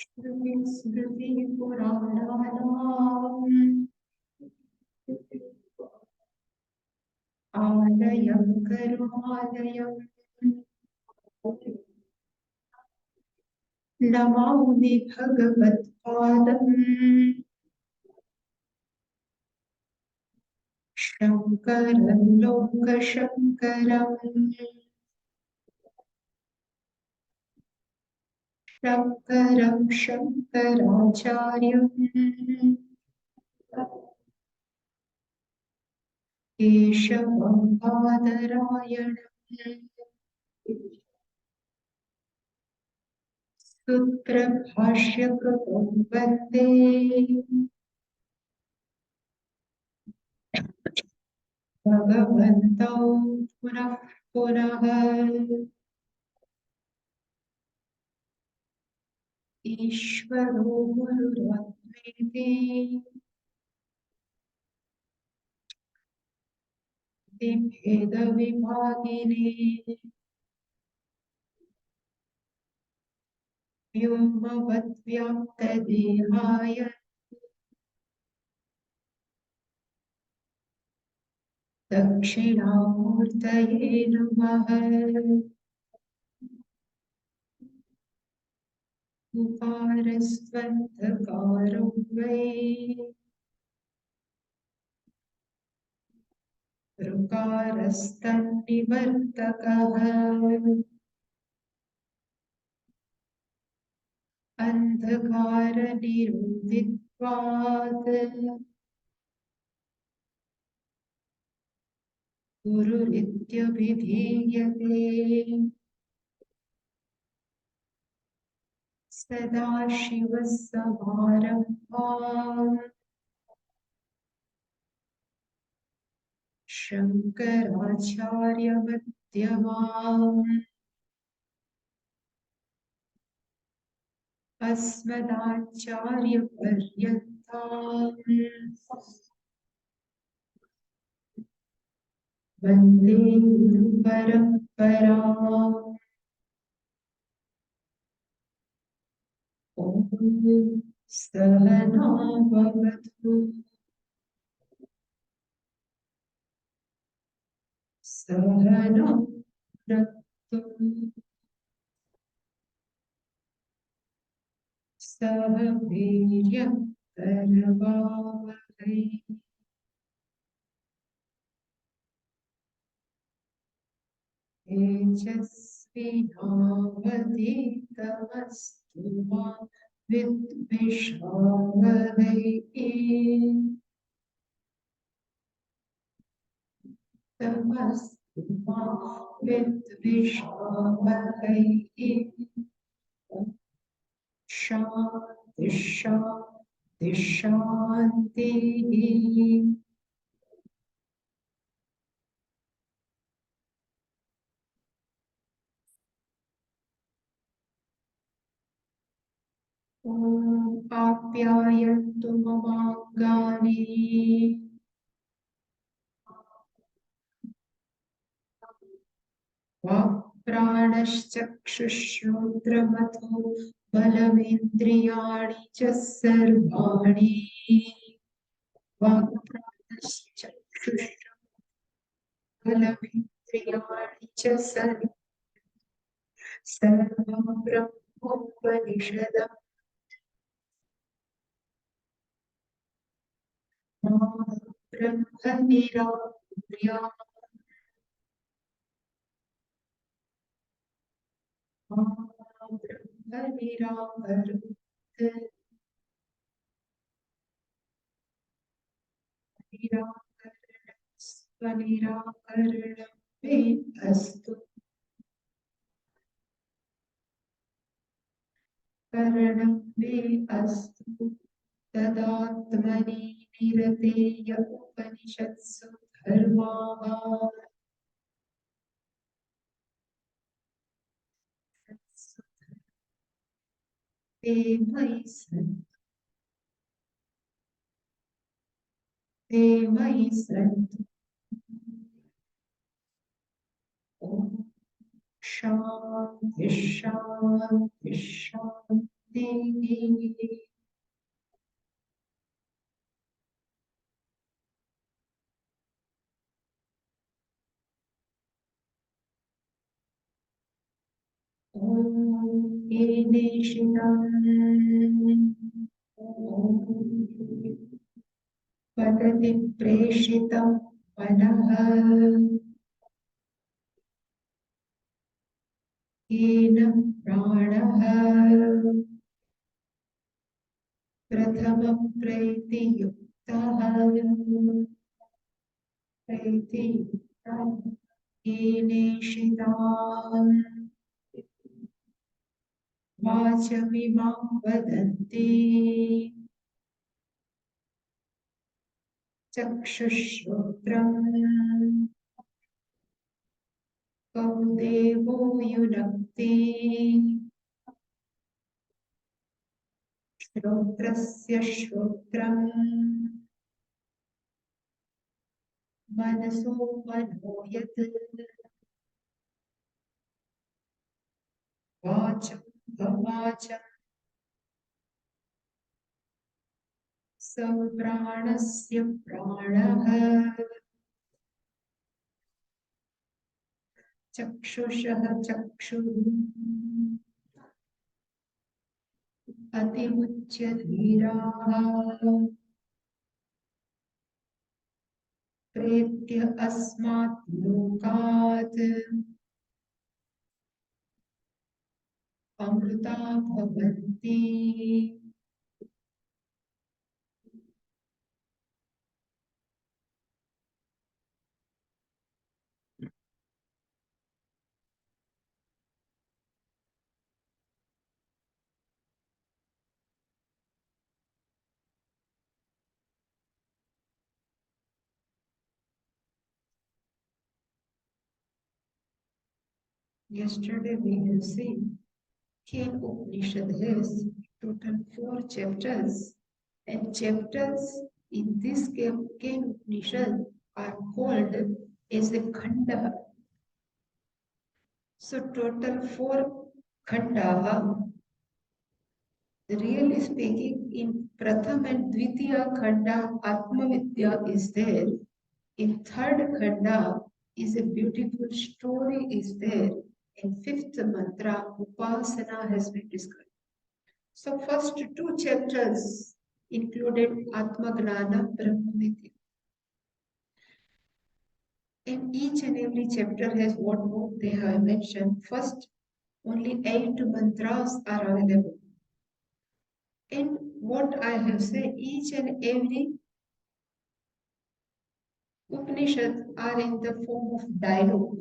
श्रुतिस्मृतिपुराणानाम् आलयं करुणालयम् नमामि भगवत्पादम् शङ्करं लोकशङ्करम् शङ्करं शङ्कराचार्यम् केशवं बादरायणम् सूत्रभाष्यकृतं वन्दे भगवन्तौ पुनः पुनः ईश्वरो गुरुरात्मेति भेदविभागिने व्योमवद्व्याप्तदेहाय दक्षिणामूर्तये नमः। उकारस्त्वन्तकारो वै ऋकारस्तन्निवर्तकः अन्धकारनिरोधित्वात् गुरुरित्यभिधीयते। सदाशिवसमारम्भाम् शङ्कराचार्यमध्यमाम् अस्मदाचार्यपर्यन्ताम् वन्दे गुरुपरम्पराम्। ॐ सहना भवतु सहनौ भुनक्तु सह वीर्यं करवावहै। तेजस्विनावधीतमस्तु मा विद्विषावहै। तमस्तु मा विद्विषावहै। शान्ति शान्ति शान्तिः। ॐ आप्यायन्तु ममाङ्गानि वाक्प्राणश्चक्षुश्रोत्रमथो बलमिन्द्रियाणि च सर्वाणि। वाक्प्राणश्चक्षुश्रोत्रमथो बलमिन्द्रियाणि च सर्वं ब्रह्मोपनिषदम्। ब्रह्म निराकुर्यात् ब्रह्म निराकरोत् निराकरणं मे अस्तु। करणं मे अस्तु तदात्मनि निरतेय उपनिषत्सु धर्माः। ते मयि सन्तु ते मयि सन्तु। ॐ शान्ति शान्ति शान्तिः। वदति प्रेषितं मनः येन प्राणः प्रथमं प्रीतियुक्तः येनेषिताम् वाचमिमां वदन्ति चक्षुश्रोत्रम् कौ देवो युनक्ति श्रोत्रस्य श्रोत्रम् मनसो मनो यत् वाचं वाचं स प्राणस्य प्राणः चक्षुषः चक्षुः अतिमुच्य धीराः प्रेत्य अस्मात् लोकात् अमृता भवन्ति Yesterday we have seen Upanisad has total 4 chapters, and chapters in this Upanisad are called as a khanda. So total 4 khanda. Really speaking, in Pratham and Dvitiya khanda, Atma Vidya is there. In third khanda is a beautiful story is there. In fifth mantra, Upasana has been described. So first 2 chapters included Atma Gnana Brahma Vidya. And each and every chapter has what they have mentioned. First, only 8 mantras are available. And what I have said, each and every Upanishad are in the form of dialogue.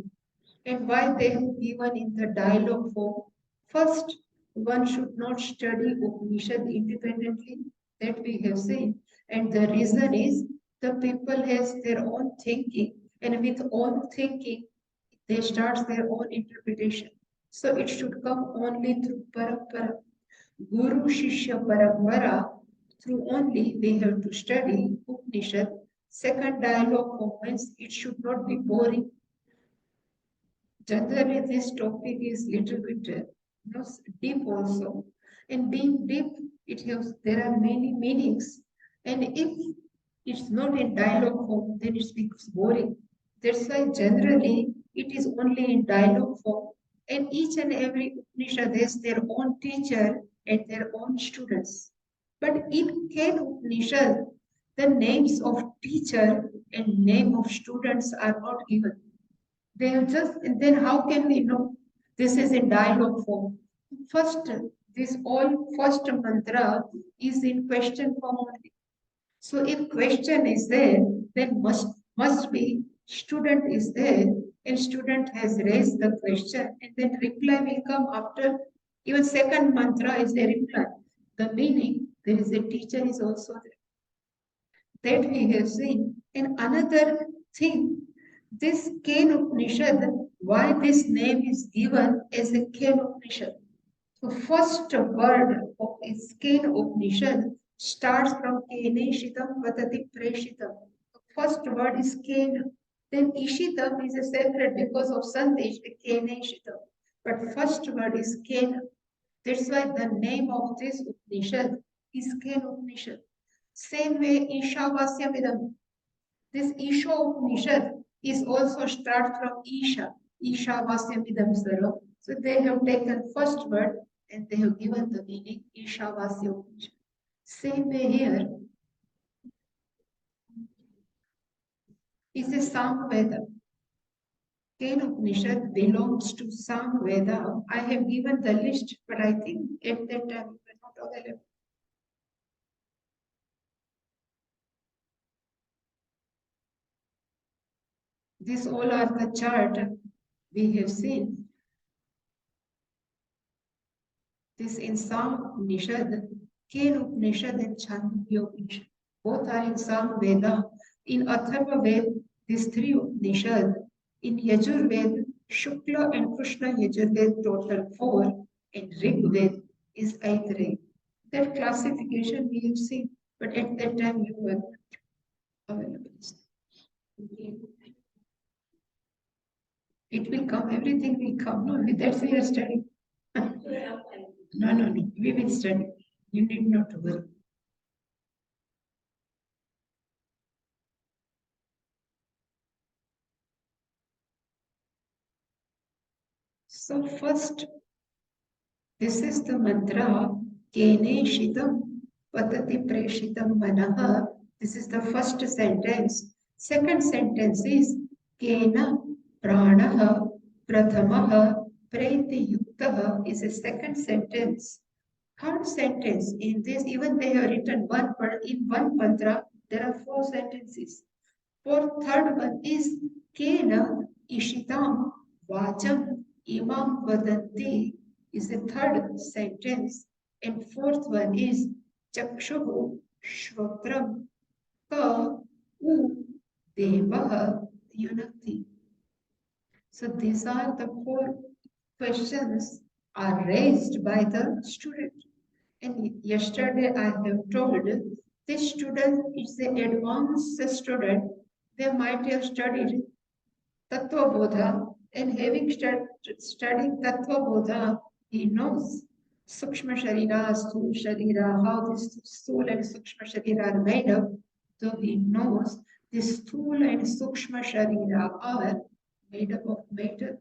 And why they have given in the dialogue form? First, one should not study Upanishad independently, that we have seen. And the reason is the people has their own thinking, and with own thinking, they start their own interpretation. So it should come only through parampara. Guru Shishya Parampara, through only they have to study Upanishad. Second dialogue means it should not be boring. Generally, this topic is little bit deep also, and being deep, there are many meanings, and if it's not in dialogue form, then it becomes boring. That's why generally it is only in dialogue form, and each and every Upanishad has their own teacher and their own students. But in Ken Upanishad, the names of teacher and name of students are not given. They have just, and then how can we know this is in dialogue form? First, this all first mantra is in question form only. So if question is there, then must be student is there, and student has raised the question, and then reply will come after. Even second mantra is the reply. The meaning, there is a teacher is also there. That we have seen. And another thing, this Ken Upanishad, why this name is given as a Ken Upanishad? The first word of is Ken Upanishad starts from Keneshitam Vatati Preshitam. The first word is Ken. Then Ishitam is a separate because of Sandesh, the Keneshitam. But first word is Ken. That's why the name of this Upanishad is Ken Upanishad. Same way Ishavasya this Isha Upanishad is also start from Isha. Isha Vasyamidam Sarvam. So they have taken first word and they have given the meaning Ishavasya Upanishad. Same way here is a Samveda. Kenopanisad belongs to Samveda. I have given the list, but I think at that time we were not available. These all are the chart we have seen. This in Samnishad, Kenopanishad and Chandogya Upanishad. Both are in Samveda. In Atharva Ved, these three Upanishad. In Yajurved, Shukla and Krishna Yajurved total 4, and Rig Ved is Aitreya. That classification we have seen, but at that time you were available. It will come, everything will come. No, that's why we are studying. No, we will study. You need not worry. So first, this is the mantra, Kene Shitam Patati Preshitam Manaha. This is the first sentence. Second sentence is Kena Pranaha Prathamaha Preti Yuktaha is a second sentence. Third sentence in this, even they have written one, but in one mantra, there are 4 sentences. For third one is Kena Ishitam Vacham Imam Vadanti is the third sentence. And fourth one is Chakshuhu Shrotram Ka U Devaha Yunakti. So these are the 4 questions are raised by the student. And yesterday I have told this student is an advanced student. They might have studied Tattva Bodha, and having studied Tattva Bodha, he knows Sukshma Sharira, Sthula Sharira, how this Sthula and Sukshma Sharira are made up. So he knows this Sthula and Sukshma Sharira are made up of matter.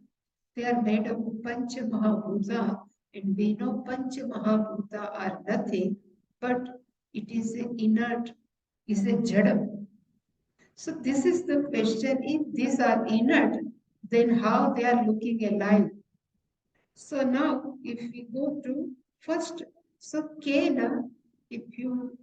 They are made up of Pancha Mahabhuta, and we know Pancha Mahabhuta are nothing, but it is an inert, is a jadam. So this is the question, if these are inert, then how they are looking alive? So now if we go to first, so Kena, if you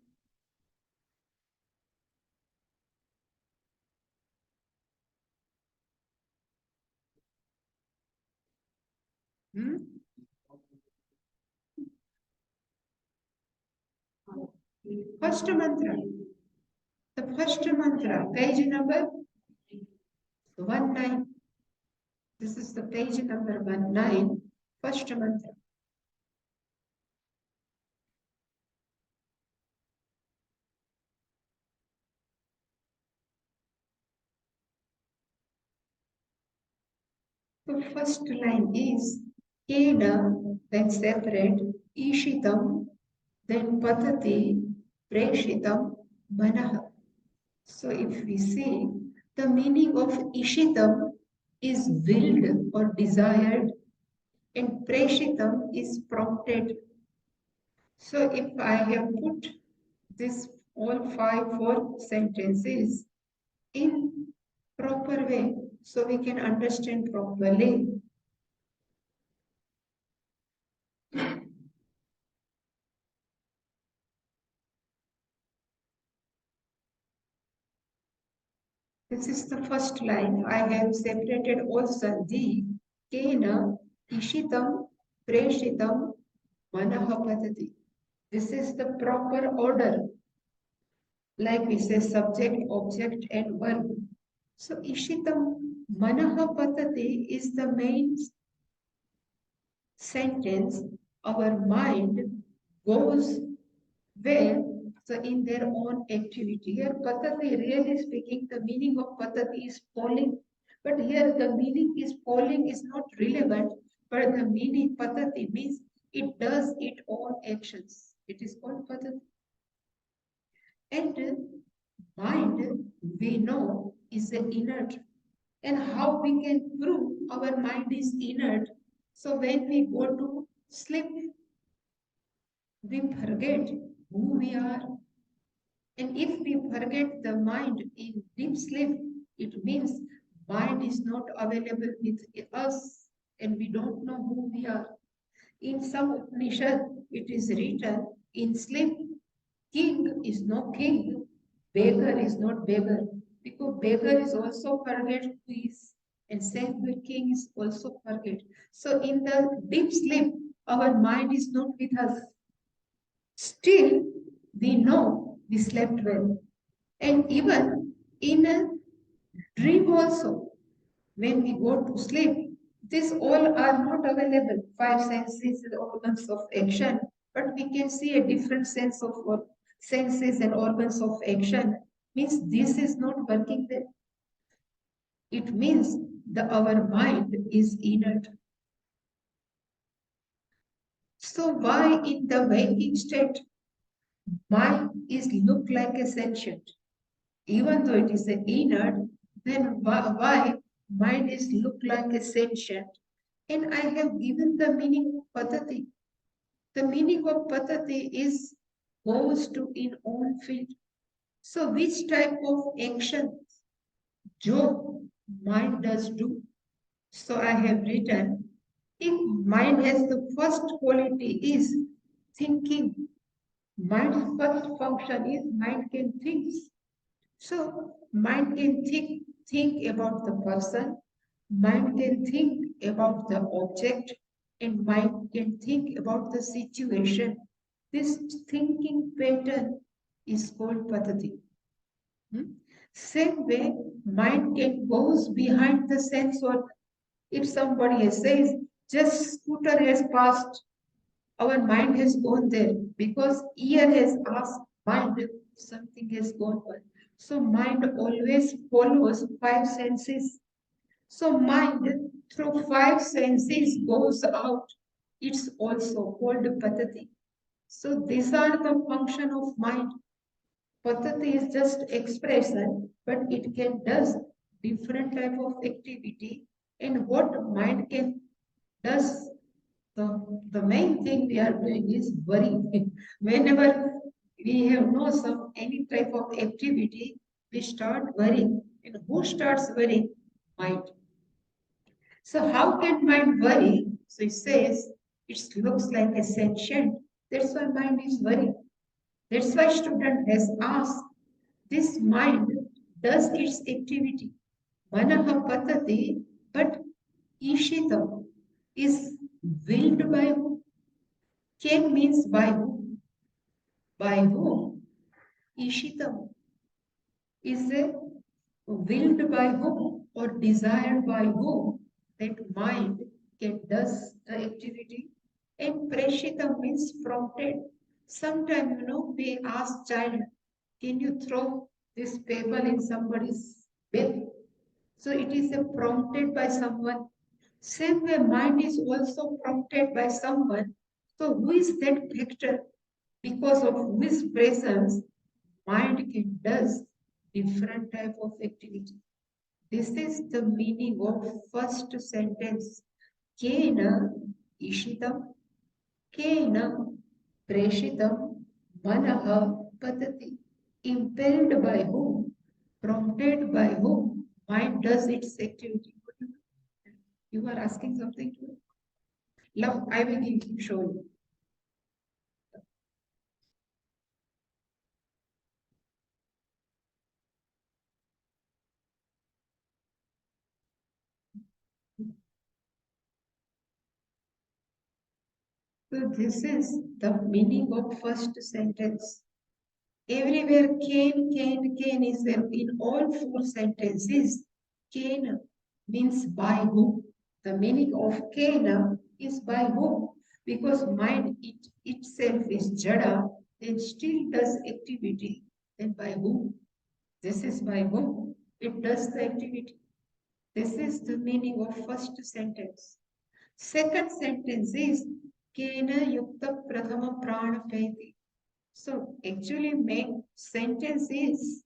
first mantra, the first mantra, page number 19. This is the page number 19, first mantra. The first line is Kena, then separate, Ishitam, then Patati, Preshitam, Manaha. So if we see, the meaning of Ishitam is willed or desired, and Preshitam is prompted. So if I have put this all 4 sentences in proper way, so we can understand properly. This is the first line. I have separated all sandhi. Kena ishitam preshitam manahapadati. This is the proper order. Like we say subject, object, and verb. So ishitam manahapadati is the main sentence. Our mind goes where, so in their own activity. Here patati, really speaking, the meaning of patati is falling. But here the meaning is falling is not relevant, but the meaning patati means it does its own actions. It is called patati. And mind, we know, is inert. And how we can prove our mind is inert? So when we go to sleep, we forget who we are. And if we forget the mind in deep sleep, it means mind is not available with us and we don't know who we are. In some Upanishad, it is written, in sleep, king is no king, beggar is not beggar, because beggar is also forget who is, and same way king is also forget. So in the deep sleep, our mind is not with us. Still, we know we slept well. And even in a dream also, when we go to sleep, these all are not available. Five senses and organs of action, but we can see a different sense of what senses and organs of action. Means this is not working there. It means our mind is inert. So why in the waking state mind is look like a sentient? Even though it is an inert, then why mind is look like a sentient? And I have given the meaning of patati. The meaning of patati is goes to in own field. So which type of action jo mind does do? So I have written, if mind has the first quality is thinking, mind's first function is mind can think. So mind can think about the person, mind can think about the object, and mind can think about the situation. This thinking pattern is called patati. Same way, mind can goes behind the sense organ. If somebody says, just scooter has passed, our mind has gone there because ear has asked mind something has gone on. So mind always follows five senses. So mind through five senses goes out. It's also called patati. So these are the function of mind. Patati is just expression, but it can does different type of activity. And what mind can does the main thing we are doing is worrying. Whenever we have no some any type of activity, we start worrying. And who starts worrying? Mind. So how can mind worry? So it says it looks like a sentient. That's why mind is worrying. That's why student has asked, this mind does its activity. Manaha patati, but ishitam is willed by who? Ken means by who? By whom? Ishitam is a willed by whom or desired by whom that mind can does the activity. And preshitam means prompted. Sometimes, we ask child, can you throw this paper in somebody's bed? So it is a prompted by someone. Same way, mind is also prompted by someone. So who is that factor? Because of whose presence, mind can does different type of activity. This is the meaning of first sentence. Kena ishitam, kena preshitam, manaha patati. Impelled by whom? Prompted by whom? Mind does its activity. You are asking something to me? Love, I will show you. So this is the meaning of first sentence. Everywhere can is there in all four sentences. Can means by whom. The meaning of can is by whom. Because mind itself is jada, then still does activity. Then by whom? This is by whom it does the activity. This is the meaning of first sentence. Second sentence is Kena Yukta Prathama Prana Peti. So actually main sentence is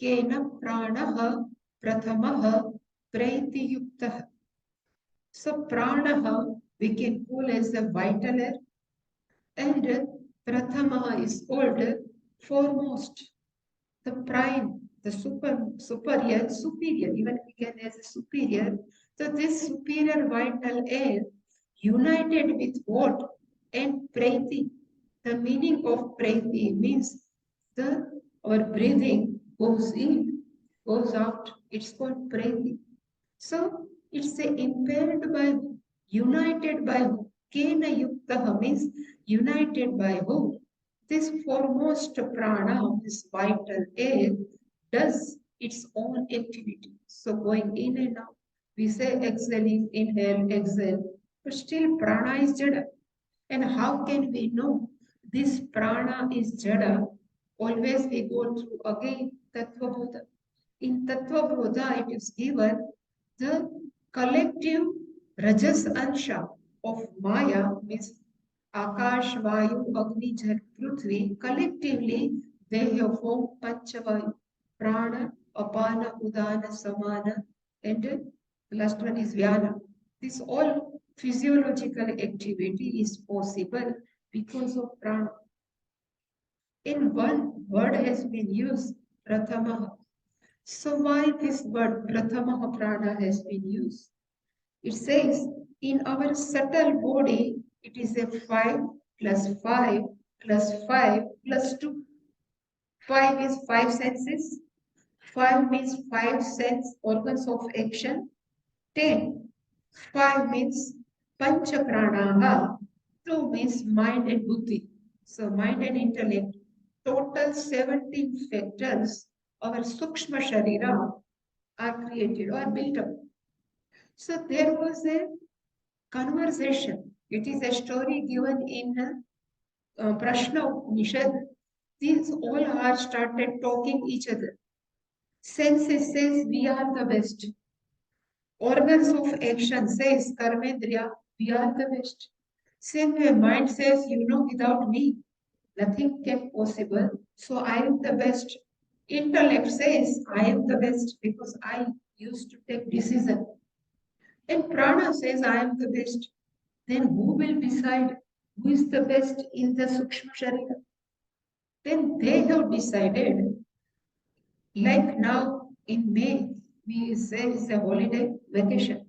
kena pranaha prathamah praitiyuktah. So pranaha we can call as the vital air, and prathama is called foremost, the prime, the superior, even we can as a superior. So this superior vital air united with what? And praiti. The meaning of praiti means the our breathing goes in, goes out. It's called praiti. So it's a impaired by who? United by who? Kena yuktaha means united by who? This foremost prana, this vital air, does its own activity. So going in and out, we say exhaling, inhale, exhale, but still prana is jada. And how can we know this prana is jada? Always we go through again Tattva Bodha. In Tattva Bodha, it is given the collective Rajas Ansha of Maya, means Akash, Vayu, Agni, Jal, Prithvi, collectively they have formed Panchavayu, Prana, Apana, Udana, Samana, and the last one is Vyana. This all physiological activity is possible because of Prana. In one word has been used, Prathama. So why this word Prathama Prana has been used? It says in our subtle body, it is a 5 plus 5 plus 5 plus 2. 5 is 5 senses. 5 means 5 sense organs of action. 10. 5 means Pancha Pranaha. 2 means mind and buddhi. So mind and intellect. Total 17 factors our Sukshma Sharira are created or built up. So there was a conversation. It is a story given in Prashna Upanishad. These all are started talking each other. Senses says we are the best. Organs of action says Karmendriya, we are the best. Same way mind says, without me, nothing can possible. So I am the best. Intellect says I am the best because I used to take decision. And prana says I am the best. Then who will decide who is the best in the Sukshma Sharira? Then they have decided, like now in May, we say it's a holiday vacation.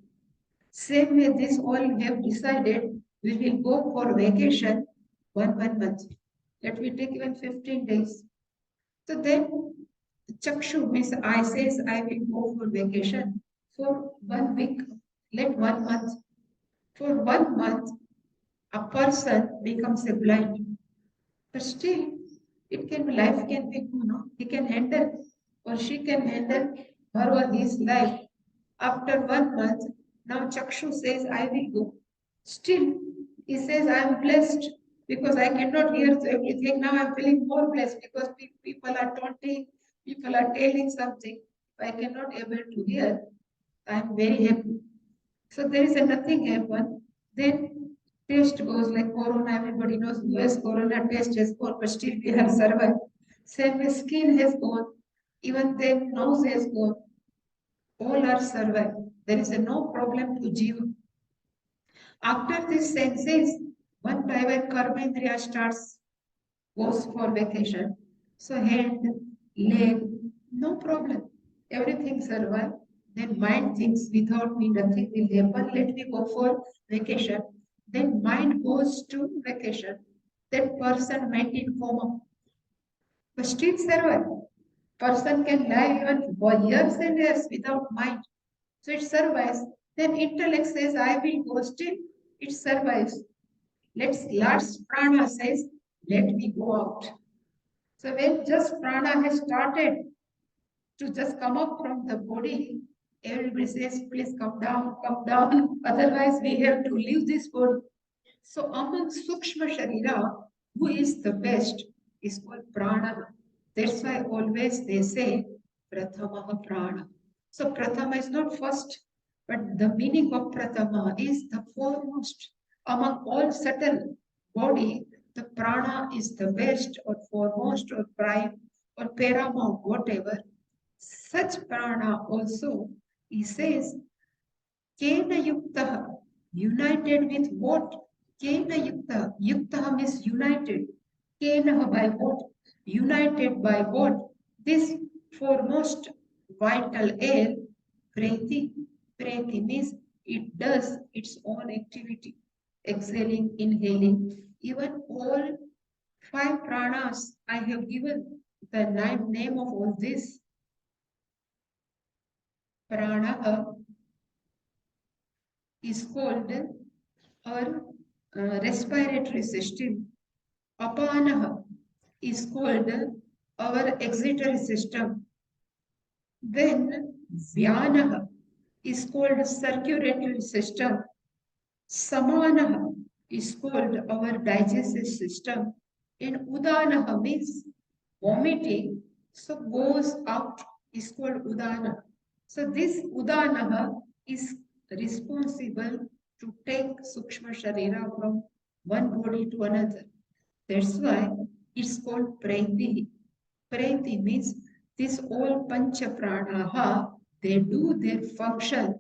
Same way, this all have decided we will go for vacation one month. Let me take even 15 days. So then Chakshu means I says I will go for vacation for 1 week, let 1 month. For 1 month, a person becomes a blind. But still, life can be, he can handle or she can handle her or his life. After 1 month, now Chakshu says, I will go. Still, he says, I am blessed because I cannot hear everything. Now I am feeling more blessed because people are taunting, people are telling something. If I cannot able to hear, I am very happy. So there is a nothing happen. Then test goes like corona, everybody knows US corona test has gone, but still we have survived. Same way skin has gone, even then nose has gone. All are survived. There is a no problem to Jiva. After this senses, one by one Karmendriya starts, goes for vacation. So hand, leg, no problem. Everything survive. Then mind thinks without me nothing will happen. Let me go for vacation. Then mind goes to vacation. That person went in coma. But still survive. Person can lie even for years and years without mind. So it survives. Then intellect says, I will go still. It survives. Last prana says, let me go out. So when just prana has started to just come up from the body, everybody says, please come down, come down. Otherwise, we have to leave this body. So among Sukshma Sharira, who is the best is called Prana. That's why always they say Prathamaha Prana. So Prathama is not first, but the meaning of Prathama is the foremost. Among all subtle body, the Prana is the best or foremost or prime or paramount, whatever. Such prana also, he says, Kena yukta, united with what? Kena yukta. Yukta means united. Kena by what? United by what? This foremost vital air, preti. Preti means it does its own activity. Exhaling, inhaling. Even all five pranas I have given the name of all this. Prana is called our respiratory system. Apana is called our excretory system. Then Vyana is called circulatory system. Samana is called our digestive system. And Udana means vomiting, so goes out is called Udana. So this Udana is responsible to take Sukshma Sharira from one body to another. That's why it's called Praiti. Praiti means this all Pancha Pranaha, they do their function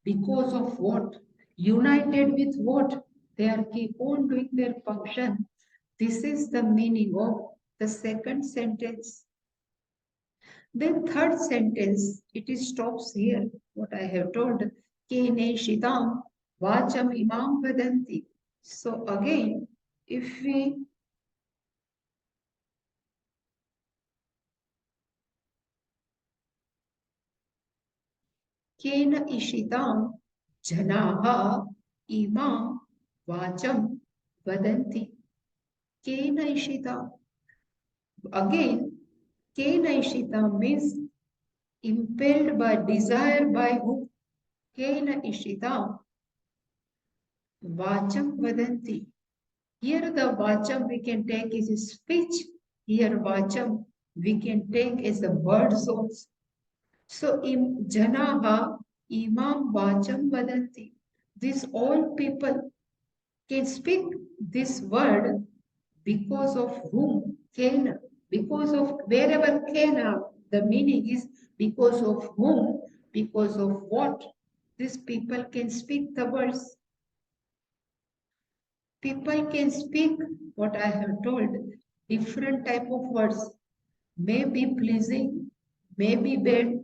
because of what? United with what? They are keep on doing their function. This is the meaning of the second sentence. Then third sentence, it stops here. What I have told, Kene Shitam Vacham Imam Vadanti. So again, if we Kena Ishitam Janaha Imam Vacham Vadanti. Kena Ishitam. Again, Kena Ishitam means impelled by desire by who? Kena Ishitam Vacham Vadanti. Here the Vacham we can take as a speech. Here Vacham we can take as the words also. So Janaha Imam Vacham Vadanti. These all people can speak this word because of whom? Kena. Because of wherever Kena, the meaning is because of whom, because of what. These people can speak the words. People can speak what I have told, different type of words, may be pleasing, may be bad,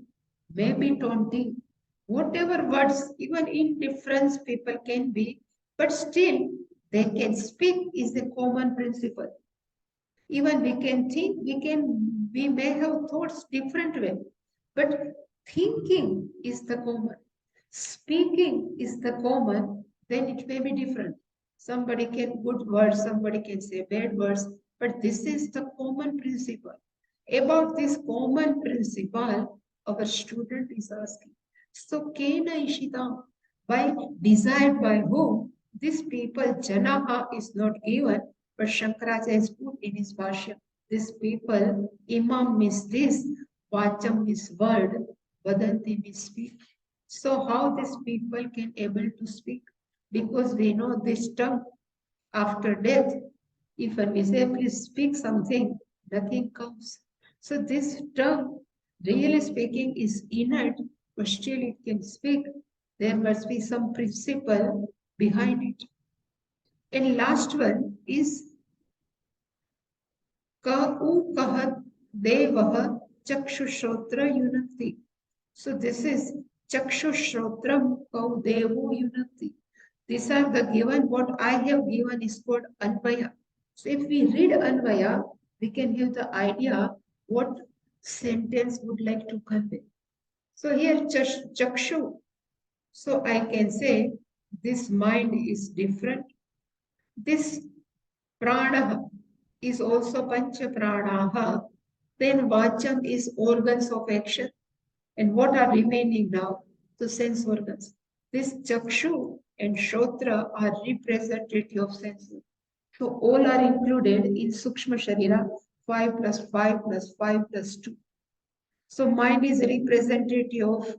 may be taunting, whatever words, even indifference people can be, but still they can speak is the common principle. Even we can think, we may have thoughts different way, but thinking is the common. Speaking is the common, then it may be different. Somebody can good words, somebody can say bad words, but this is the common principle. About this common principle, our student is asking. So, Kena Ishita, by desired by whom? These people, Janaha is not given, but Shankaracharya is put in his Bhashya. These people, Imam means this, Vacham means word, Vadanti means speak. So how these people can able to speak? Because we know this tongue after death, if we say please speak something, nothing comes. So this tongue, really speaking, is inert, but still it can speak. There must be some principle behind it. And last one is kahat devah chakshushotra yunati. So this is chakshushrotram kau devo yunati. These are the given, what I have given is called Anvaya. So if we read Anvaya, we can have the idea what sentence would like to convey. So here Chakshu. So I can say this mind is different. This prana is also Pancha Pranaha. Then Vacham is organs of action. And what are remaining now? The sense organs. This Chakshu and Shotra are representative of senses. So all are included in Sukshma Sharira 5 plus 5 plus 5 plus 2. So mind is representative of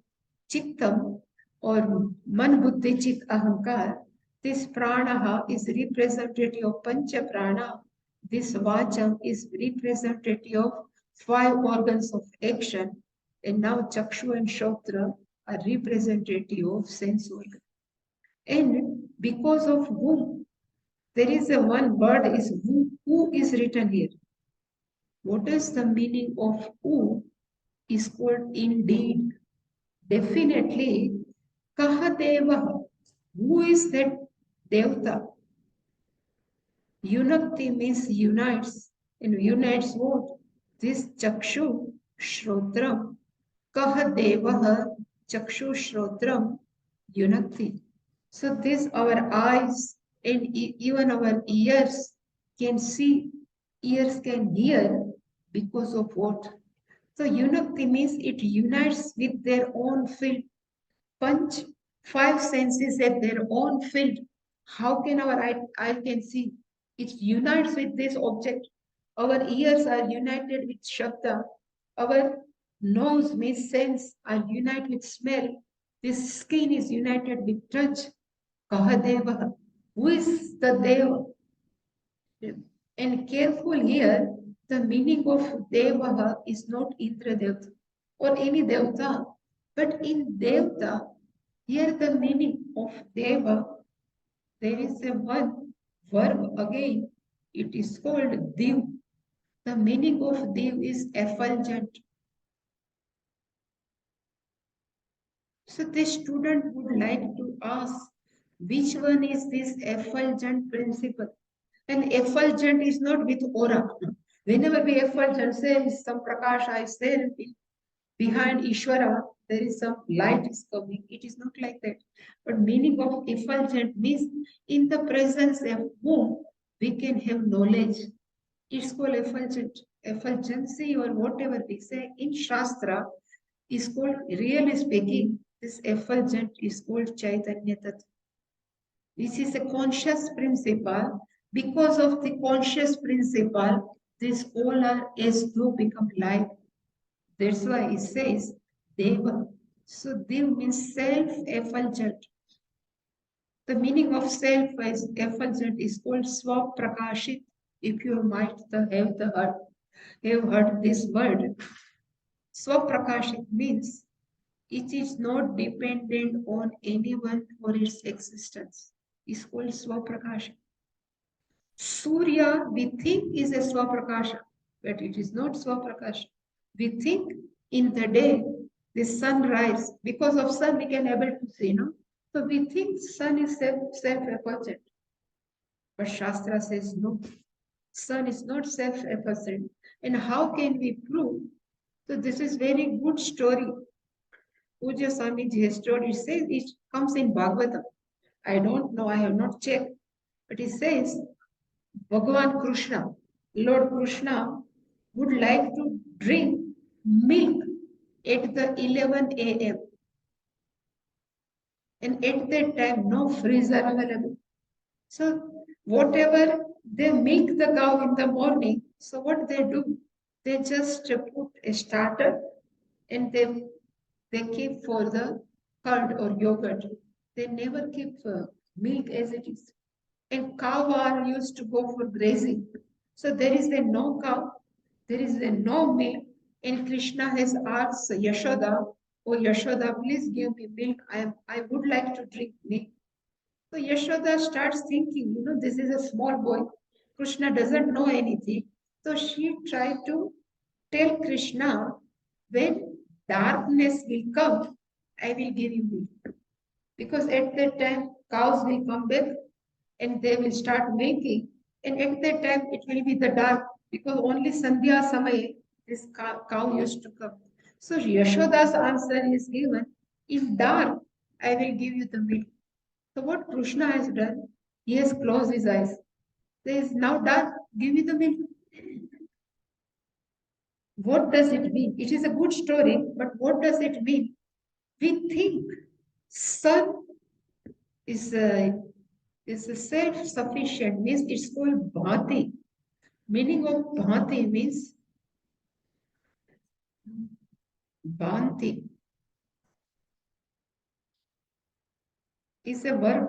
Chittam or Man Buddhi Chit Ahankar. This Pranaha is representative of Pancha Prana. This Vacham is representative of 5 organs of action. And now Chakshu and Shrotra are representative of sense organ. And because of whom, there is a one word is who is written here. What is the meaning of who is called indeed? Definitely, Kahadeva. Who is that Devta? Unakti means unites. And unites what? This Chakshu Shrotram. Kahadeva Chakshu Shrotram Unakti. So this our eyes and even our ears can see, ears can hear because of what? So unakti means it unites with their own field. Punch, five senses at their own field. How can our eye can see? It unites with this object. Our ears are united with Shabda. Our nose means sense are united with smell. This skin is united with touch. Kahadeva. Who is the Deva? And careful here, the meaning of Devaha is not Indra Devta or any Devta, but in Devta, here the meaning of Deva, there is a one verb again. It is called Div. The meaning of Div is effulgent. So the student would like to ask, which one is this effulgent principle? And effulgent is not with aura. Whenever we effulgent, there is some prakasha is there behind Ishvara, there is some light is coming. It is not like that. But meaning of effulgent means in the presence of whom we can have knowledge. It's called effulgent. Effulgency or whatever we say in Shastra is called, really speaking, this effulgent is called Chaitanya Tattva. This is a conscious principle. Because of the conscious principle, this all are as though become life. That's why it says Deva. So Dev means self-effulgent. The meaning of self-effulgent is called Swaprakashit. If you might have heard this word, Swaprakashit means it is not dependent on anyone for its existence. It's called Swaprakashit. Surya, we think is a Swaprakasha, but it is not Swaprakasha. We think in the day, the sun rise. Because of sun, we can able to see, no? So we think sun is self-effulgent. But Shastra says no. Sun is not self-effulgent. And how can we prove? So this is very good story. Puja Swamiji story says it comes in Bhagavatam. I don't know, I have not checked. But it says Bhagavan Krishna, Lord Krishna would like to drink milk at the 11 a.m. And at that time, no freezer available. So whatever they milk the cow in the morning, so what they do, they just put a starter and they keep for the curd or yogurt. They never keep milk as it is. And cow are used to go for grazing. So there is a no cow, there is a no milk, and Krishna has asked Yashoda, "Oh Yashoda, please give me milk. I would like to drink milk." So Yashoda starts thinking, this is a small boy. Krishna doesn't know anything. So she tried to tell Krishna, when darkness will come, I will give you milk. Because at that time, cows will come back and they will start making. And at that time, it will be the dark because only Sandhya Samay, this cow used to come. So Yashoda's answer is given, in dark, I will give you the milk. So what Krishna has done, he has closed his eyes. There is now dark, give me the milk. What does it mean? It is a good story, but what does it mean? We think sun is a self-sufficient, means it's called bhati. Meaning of bhati means bhanti is a verb.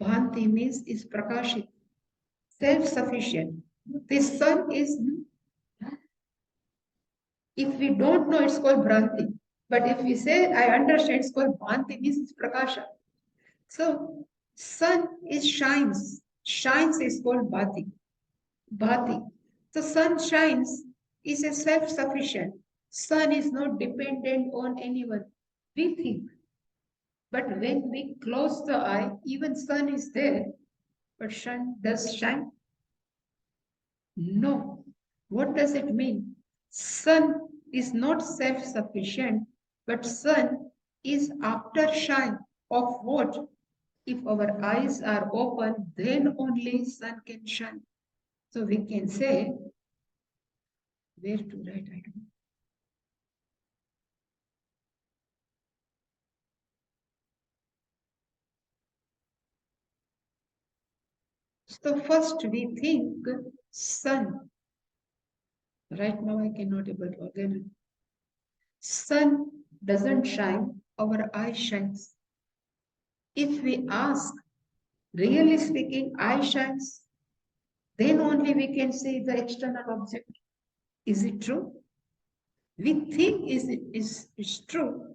Bhanti means is prakashit, self-sufficient. The sun is, if we don't know, it's called bhranti. But if we say, I understand, it's called Bhanti, means it's Prakasha. So sun is shines. Shines is called Bhati. Bhati. So sun shines is a self-sufficient. Sun is not dependent on anyone. We think. But when we close the eye, even sun is there, but sun does shine? No. What does it mean? Sun is not self-sufficient, but sun is after shine of what? If our eyes are open, then only sun can shine. So we can say, where to write? I don't know. So first we think sun. Right now I cannot able to again. Sun doesn't shine, our eye shines. If we ask, really speaking, eye shines, then only we can see the external object. Is it true? We think is true,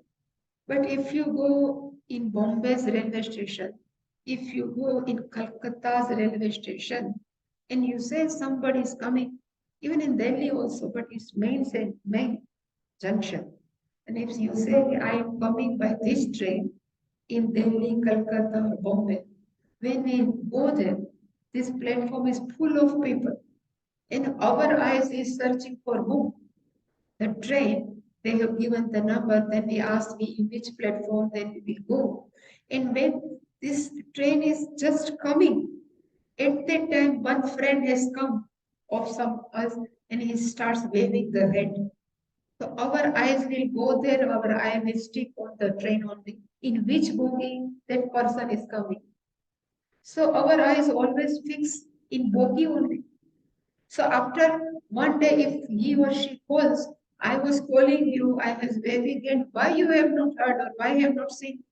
but if you go in Bombay's railway station, if you go in Calcutta's railway station, and you say somebody is coming, even in Delhi also, but it's main junction. And if you say I am coming by this train in Delhi, Calcutta, or Bombay, when we go there, this platform is full of people, and our eyes is searching for whom? The train. They have given the number, then they asked me in which platform, then we will go. And when this train is just coming, at that time one friend has come of some us and he starts waving the head. So our eyes will go there, our eye will stick on the train only. In which bogie that person is coming. So our eyes always fix in bogie only. So after one day, if he or she calls, I was calling you, I was waving, and why you have not heard or why you have not seen?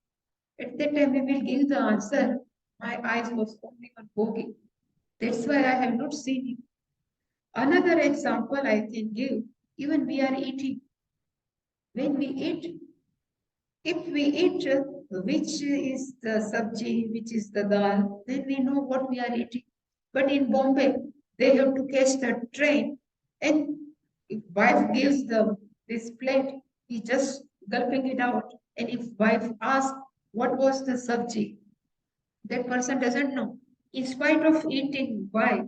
At that time, we will give the answer. My eyes was only on bogey. That's why I have not seen you. Another example I can give, even we are eating. When we eat, if we eat which is the sabji, which is the dal, then we know what we are eating. But in Bombay, they have to catch the train, and if wife gives the this plate, he just gulping it out. And if wife asks what was the sabji, that person doesn't know. In spite of eating, why?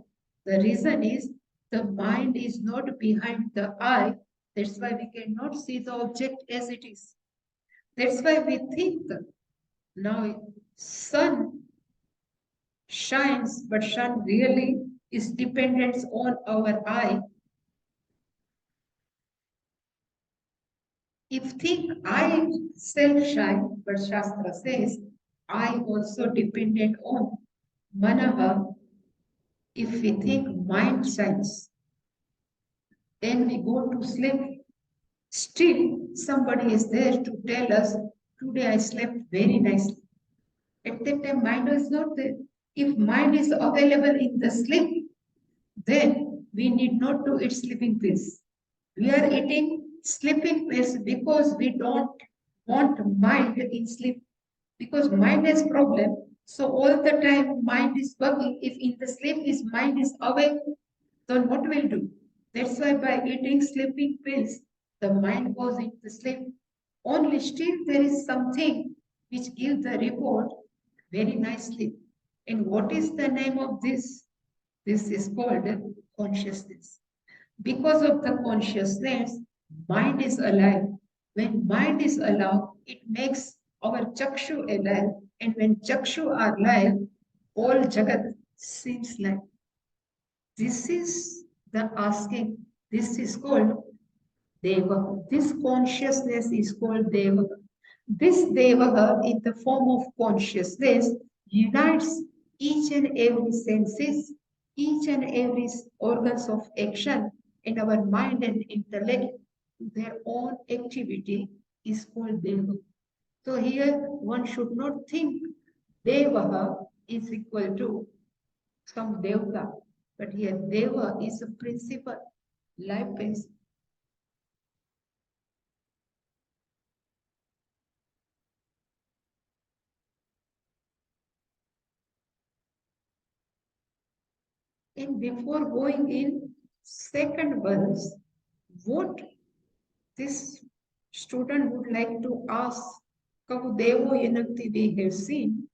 The reason is the mind is not behind the eye. That's why we cannot see the object as it is. That's why we think now sun shines, but sun really is dependent on our eye. If think eye self shine, but Shastra says eye also dependent on manaha. If we think mind shines, then we go to sleep. Still, somebody is there to tell us, today I slept very nicely. At that time, mind is not there. If mind is available in the sleep, then we need not to eat sleeping pills. We are eating sleeping pills because we don't want mind in sleep. Because mind has problem. So all the time mind is working. If in the sleep his mind is awake, then what will do? That's why by eating sleeping pills, the mind goes into sleep. Only still there is something which gives the report very nicely. And what is the name of this? This is called consciousness. Because of the consciousness, mind is alive. When mind is alive, it makes our chakshu alive. And when chakshu are alive, all jagat seems like. This is the asking. This is called Deva. This consciousness is called Deva. This Deva, in the form of consciousness, unites each and every senses, each and every organs of action, and our mind and intellect to their own activity is called Deva. So here one should not think Deva is equal to some Devta, but here Deva is a principle, life principle. And before going in second verse, what this student would like to ask, Kahu Devo Yanakti we have seen.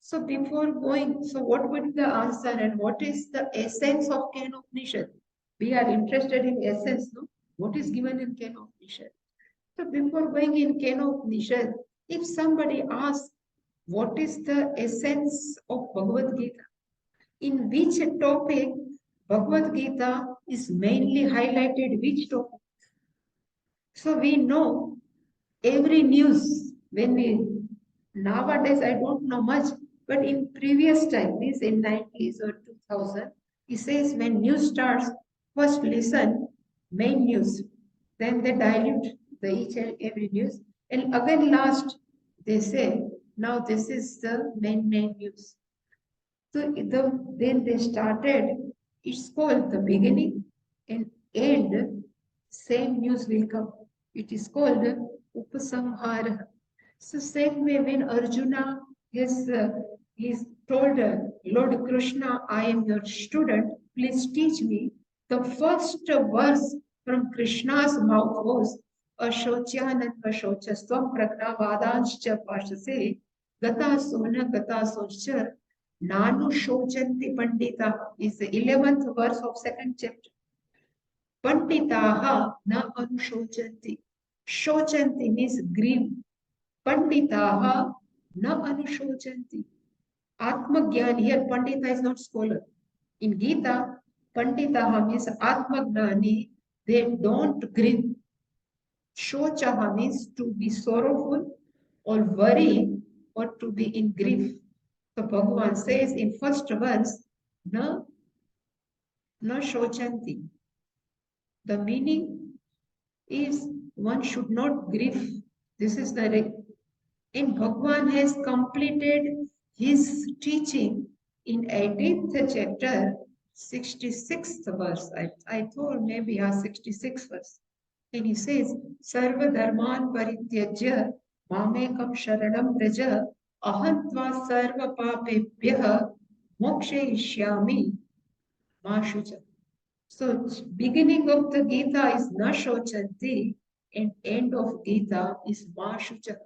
So before going, so what would be the answer and what is the essence of Kenopanisad? We are interested in essence, no? What is given in Kenopanisad? So before going in Kenopanisad, if somebody asks, what is the essence of Bhagavad Gita? In which topic Bhagavad Gita is mainly highlighted? Which topic? So we know every news when we nowadays I don't know much, but in previous time, means in 90s or 2000, he says when news starts, first listen main news, then they dilute the each and every news, and again last they say now this is the main news. So then they started. It's called the beginning and end. Same news will come. It is called Upasamhara. So same way when Arjuna is told Lord Krishna, I am your student. Please teach me. The first verse from Krishna's mouth was Ashocyanat Ashocastvam Pragnavadanshcha Pashase Gata Sona Gata Socha Nanu Shochanti Pandita is the 11th verse of second chapter. Panditaha na anushocanti. Shochanti means grieve. Panditaha na anushocanti. Atmagyan, here Pandita is not scholar. In Gita, Panditaha means Atmagnani, they don't grieve. Shochaha means to be sorrowful or worry or to be in grief. So Bhagavan says in first verse, na shochanti. The meaning is one should not grieve. This is the and Bhagwan has completed his teaching in 18th chapter, 66th verse. I thought maybe 66th verse. And he says, Sarva Dharman Parityajya Mamekam Sharanam Raja Ahantva Sarva Papebhya Mokshayishyami Mashuja. So beginning of the Gita is Na Shochanti and end of Gita is Mashucha.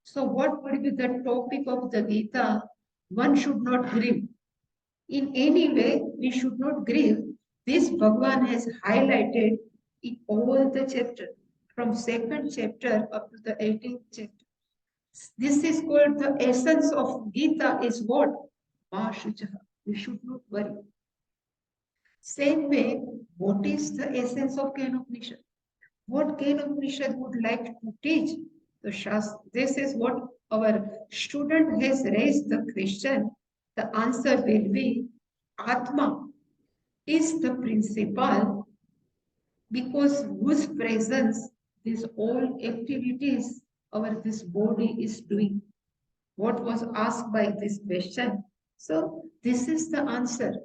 So what would be the topic of the Gita? One should not grieve. In any way, we should not grieve. This Bhagavan has highlighted in all the chapter, from second chapter up to the 18th chapter. This is called the essence of Gita is what? Mashucha. We should not worry. Same way, what is the essence of Kenopanisad? What Kenopanisad would like to teach? The Shastra. This is what our student has raised the question. The answer will be Atma is the principal because whose presence these all activities our this body is doing. What was asked by this question? So this is the answer.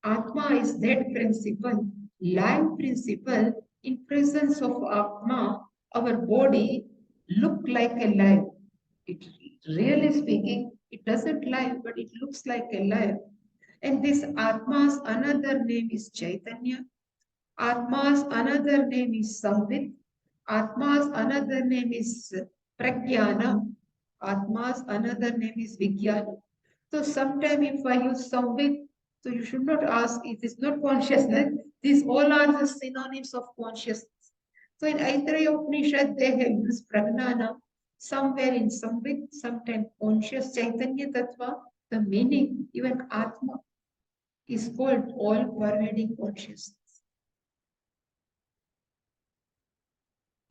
Atma is that principle, life principle. In presence of Atma, our body look like a life. It really speaking, it doesn't lie, but it looks like a life. And this Atma's another name is Chaitanya. Atma's another name is Samvit. Atma's another name is Pragyana. Atma's another name is Vijnana. So sometime if I use Samvit, so you should not ask, it is not consciousness. These all are the synonyms of consciousness. So in Aitareya Upanishad, they have used Pragnana somewhere in Samvit, sometimes conscious Chaitanya Tattva. The meaning, even Atma, is called all-pervading consciousness.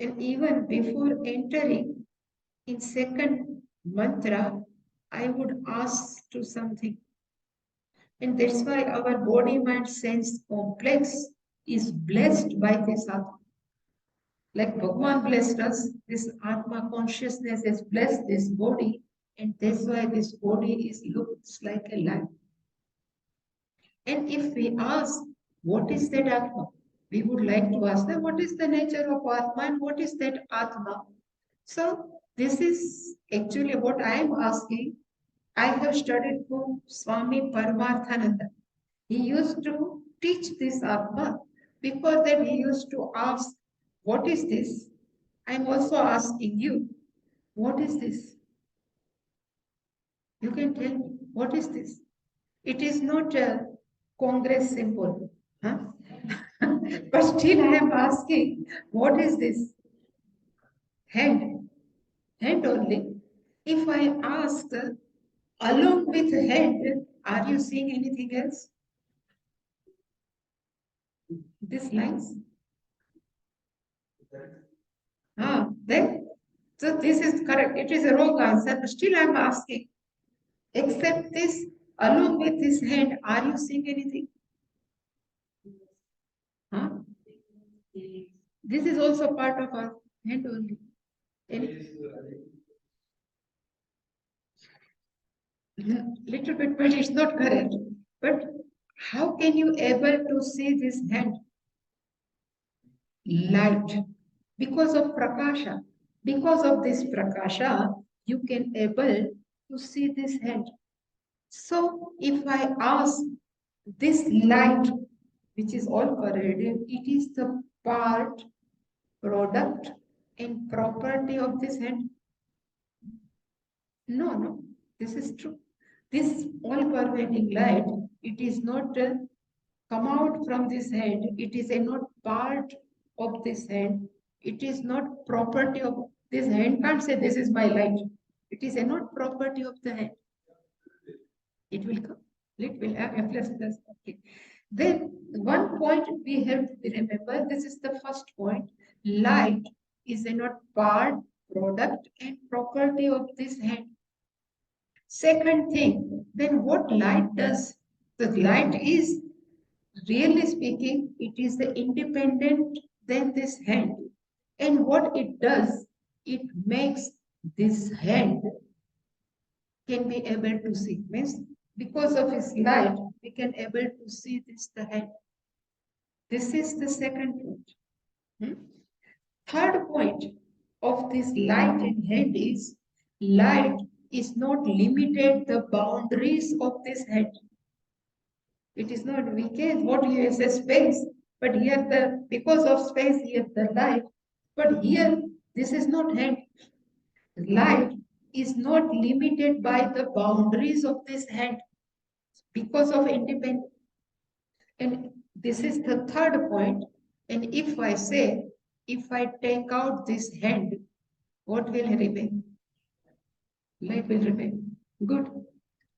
And even before entering in second mantra, I would ask to something. And that's why our body, mind, sense complex is blessed by this Atma. Like Bhagwan blessed us, this Atma consciousness has blessed this body, and that's why this body looks like a life. And if we ask, what is that Atma? We would like to ask them, what is the nature of Atma and what is that Atma? So this is actually what I am asking. I have studied from Swami Paramarthananda. He used to teach this Atma. Before that, he used to ask, what is this? I'm also asking you, what is this? You can tell me, what is this? It is not a Congress symbol. Huh? But still I am asking, what is this? Hand. Hand only. If I ask, along with hand, are you seeing anything else? These lines? Then, so this is correct. It is a wrong answer. But still I am asking, except this, along with this hand, are you seeing anything? Huh? This is also part of our hand only. Little bit, but it's not correct. But how can you able to see this hand? Light. Because of prakasha. Because of this prakasha, you can able to see this hand. So if I ask this light, which is all pervading, it is the part, product, and property of this hand. No, this is true. This all pervading light, it is not come out from this hand. It is a not part of this hand. It is not property of this hand. Can't say this is my light. It is a not property of the hand. It will come. It will have a plus plus. Okay. Then one point we have to remember. This is the first point. Light is a not part, product, and property of this hand. Second thing, then what light does? The light is, really speaking, it is the independent than this hand. And what it does, it makes this hand can be able to see. Means because of its light, we can able to see this the hand. This is the second point. Third point of this light in hand is light is not limited the boundaries of this head. It is not, we can what you say space, but here the because of space here the light, but here this is not hand. Light is not limited by the boundaries of this hand because of independence. And this is the third point. And if I say, if I take out this hand, what will remain? Light will remain. Good.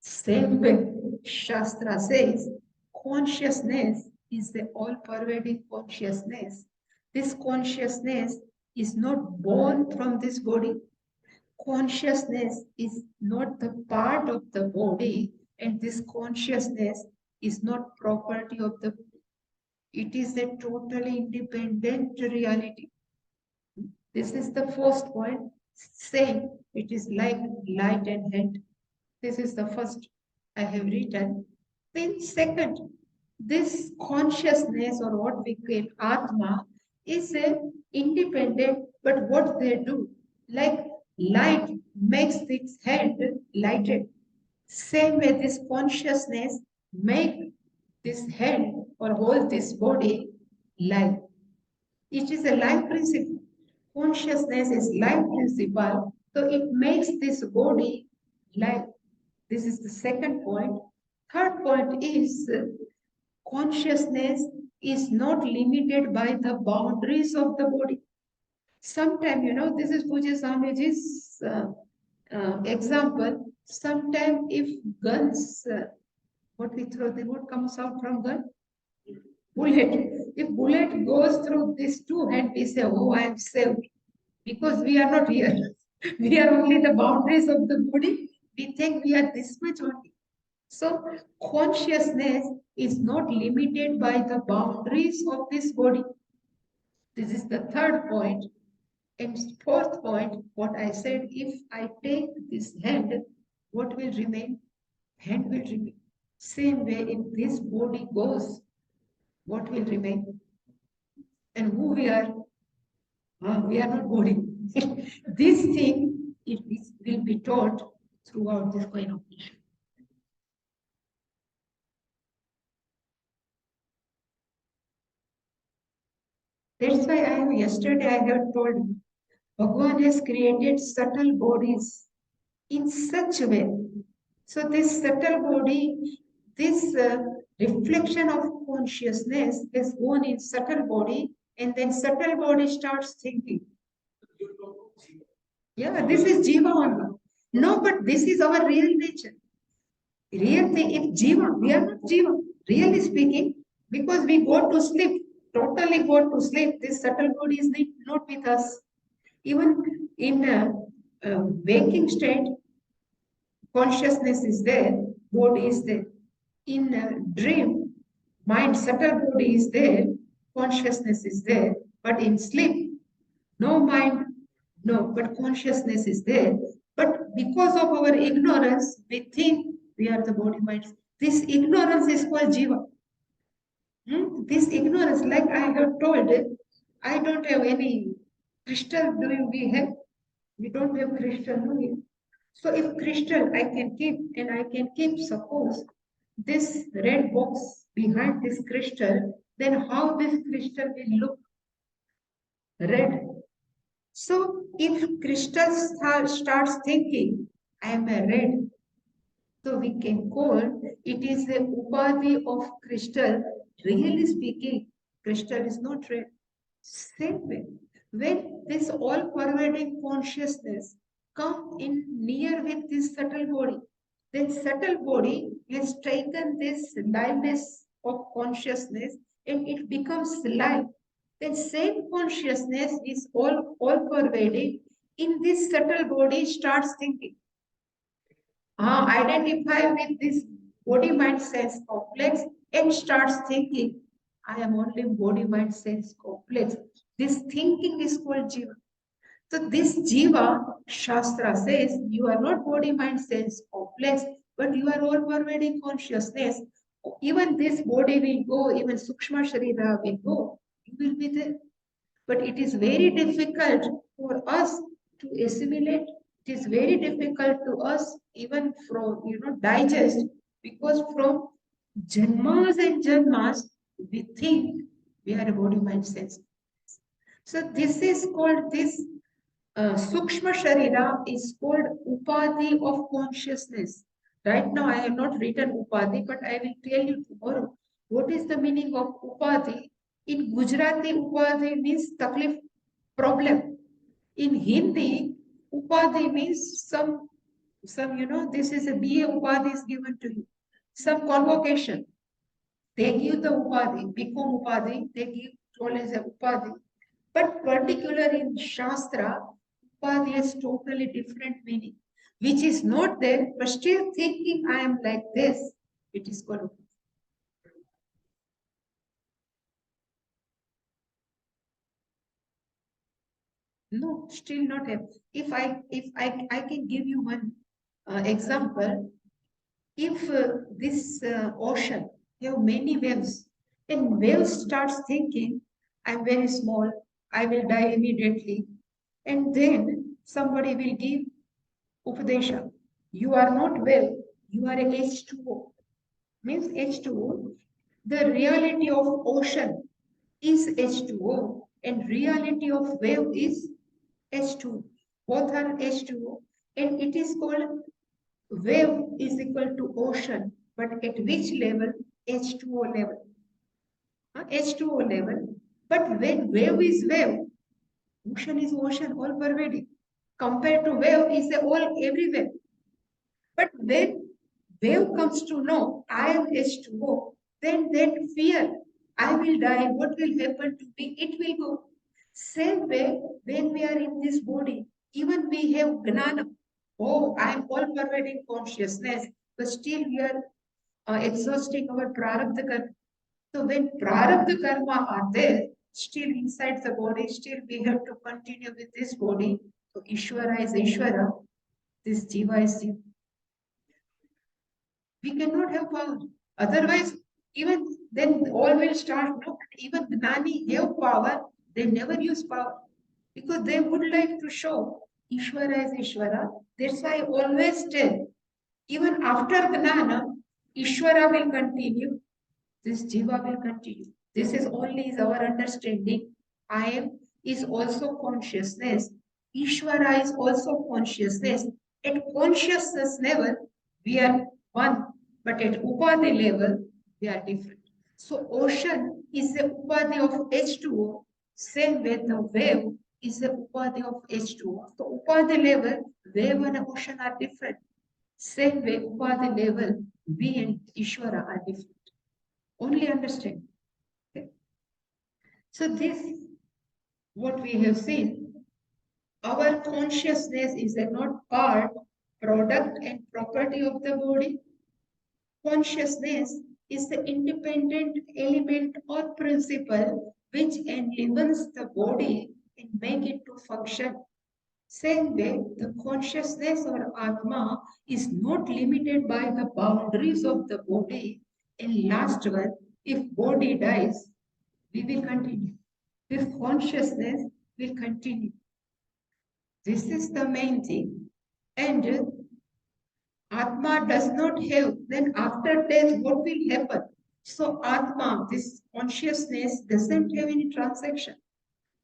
Same way, Shastra says, consciousness is the all-pervading consciousness. This consciousness is not born from this body. Consciousness is not the part of the body, and this consciousness is not property of the body. It is a totally independent reality. This is the first point. Same, it is like light and head. This is the first I have written. Then second, this consciousness or what we call Atma is independent, but what they do, like light makes its head lighted. Same way this consciousness make this head or hold this body light. It is a life principle. Consciousness is life principle, so it makes this body life. This is the second point. Third point is consciousness is not limited by the boundaries of the body. Sometimes, this is Puja Swamiji's example. Sometimes if guns, what we throw, what comes out from gun? Bullet. If bullet goes through these two hands, we say, oh, I am saved. Because we are not here. We are only the boundaries of the body. We think we are this much only. So consciousness is not limited by the boundaries of this body. This is the third point. And fourth point, what I said, if I take this hand, what will remain? Hand will remain. Same way, if this body goes, what will remain? And who we are? We are not body. This thing, it will be taught throughout this kind of issue. That's why yesterday I have told you, Bhagavan has created subtle bodies in such a way. So this subtle body, this reflection of consciousness has gone in subtle body, and then subtle body starts thinking. Yeah, this is Jiva only. No, but this is our real nature. Real thing, if Jiva, we are not Jiva, really speaking, because we go to sleep, totally go to sleep, this subtle body is not with us. Even in waking state, consciousness is there, body is there. In dream, mind, subtle body is there, consciousness is there. But in sleep, no mind, no, but consciousness is there. But because of our ignorance, we think we are the body mind. This ignorance is called jiva. This ignorance, like I have told, I don't have any crystal. Do we have? We don't have crystal, no? So if crystal I can keep, and I can keep, suppose, this red box behind this crystal, then how this crystal will look red? So if crystal starts thinking, I am a red, so we can call it is the upadhi of crystal. Really speaking, crystal is not red. Same way, when this all-pervading consciousness come in near with this subtle body, then subtle body has taken this liveness of consciousness and it becomes live. Then same consciousness is all-pervading. In this subtle body starts thinking. Identify with this body mind sense complex and starts thinking, I am only body mind sense complex. This thinking is called jiva. So this jiva, Shastra says, you are not body mind sense complex, but you are all pervading consciousness. Even this body will go, even Sukshma Sharira will go, you will be there. But it is very difficult for us to assimilate. It is very difficult to us even from digest, because from janmas and janmas we think we are a body mind sense. So this is called this sukshma sharira is called upadhi of consciousness. Right now I have not written upadhi, but I will tell you tomorrow what is the meaning of upadhi. In Gujarati, upadhi means taklif, problem. In Hindi, upadhi means some this is a BA upadhi is given to you, some convocation. They give the upadhi, become upadhi, they give told as a upadhi. But particular in Shastra, upadhi has totally different meaning, which is not there, but still thinking I am like this, it is called upadhi. No, still not have. If I can give you one example. If this ocean have many waves, and waves starts thinking, I'm very small, I will die immediately, and then somebody will give upadesha. You are not well, you are a H2O. Means H2O. The reality of ocean is H2O, and reality of wave is H2O. Both are H2O, and it is called wave is equal to ocean, but at which level? H2O level. H2O level. But when wave is wave, ocean is ocean, all pervading. Compared to wave is a all everywhere. But when wave comes to know I am H2O, then that fear, I will die, what will happen to me, it will go. Same way, when we are in this body, even we have gnana. Oh, I am all pervading consciousness, but still we are exhausting our prarabdha karma. So when prarabdha karma are there, still inside the body, still we have to continue with this body. So Ishvara is Ishvara, this Jiva is Jiva. We cannot have power. Otherwise, even then all will start. No, even Gnani have power, they never use power because they would like to show Ishvara is Ishvara. That's why I always tell, even after Gnana, Ishvara will continue, this Jiva will continue. This is only is our understanding. I am is also consciousness. Ishvara is also consciousness. At consciousness level, we are one, but at Upadhi level, we are different. So ocean is the Upadhi of H2O, same way the wave is the Upadhi of H2O. So Upadhi level, wave and ocean are different. Same way Upadhi level, we and Ishvara are different. Only understand. Okay? So this, what we have seen, our consciousness is a not part, product and property of the body. Consciousness is the independent element or principle which enlivens the body and make it to function. Same way, the consciousness or Atma is not limited by the boundaries of the body. And last one, if body dies, we will continue. This consciousness will continue. This is the main thing. And Atma does not have, then after death, what will happen? So Atma, this consciousness, doesn't have any transaction.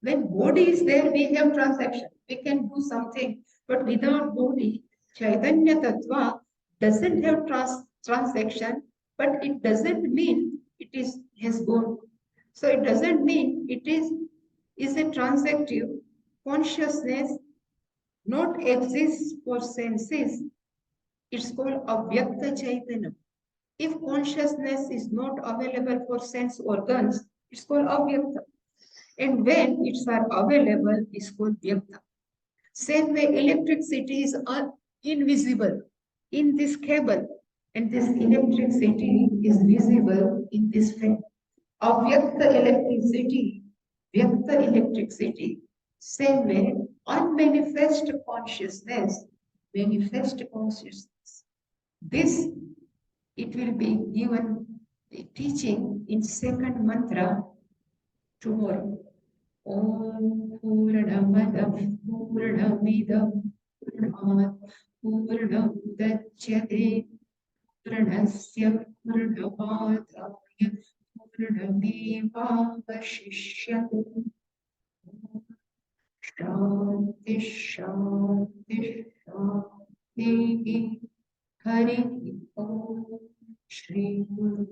When body is there, we have transaction. We can do something. But without body, Chaitanya Tattva doesn't have transaction, but it doesn't mean it is has gone. So it doesn't mean it is a transactive consciousness not exists for senses. It's called avyakta chaitanya. If consciousness is not available for sense organs, it's called avyakta. And when it's are available, it's called vyakta. Same way, electricity is invisible in this cable, and this electricity is visible in this fan. Avyakta electricity, vyakta electricity. Same way, unmanifest consciousness, manifest consciousness. This, it will be given a teaching in second mantra tomorrow. Om Purnamadav Purnamidam Purnat Purnamudachyate Purnasya Purnamadaya Purnamevavashishyate. Shanti Shanti Shanti Hari Om Shri Guru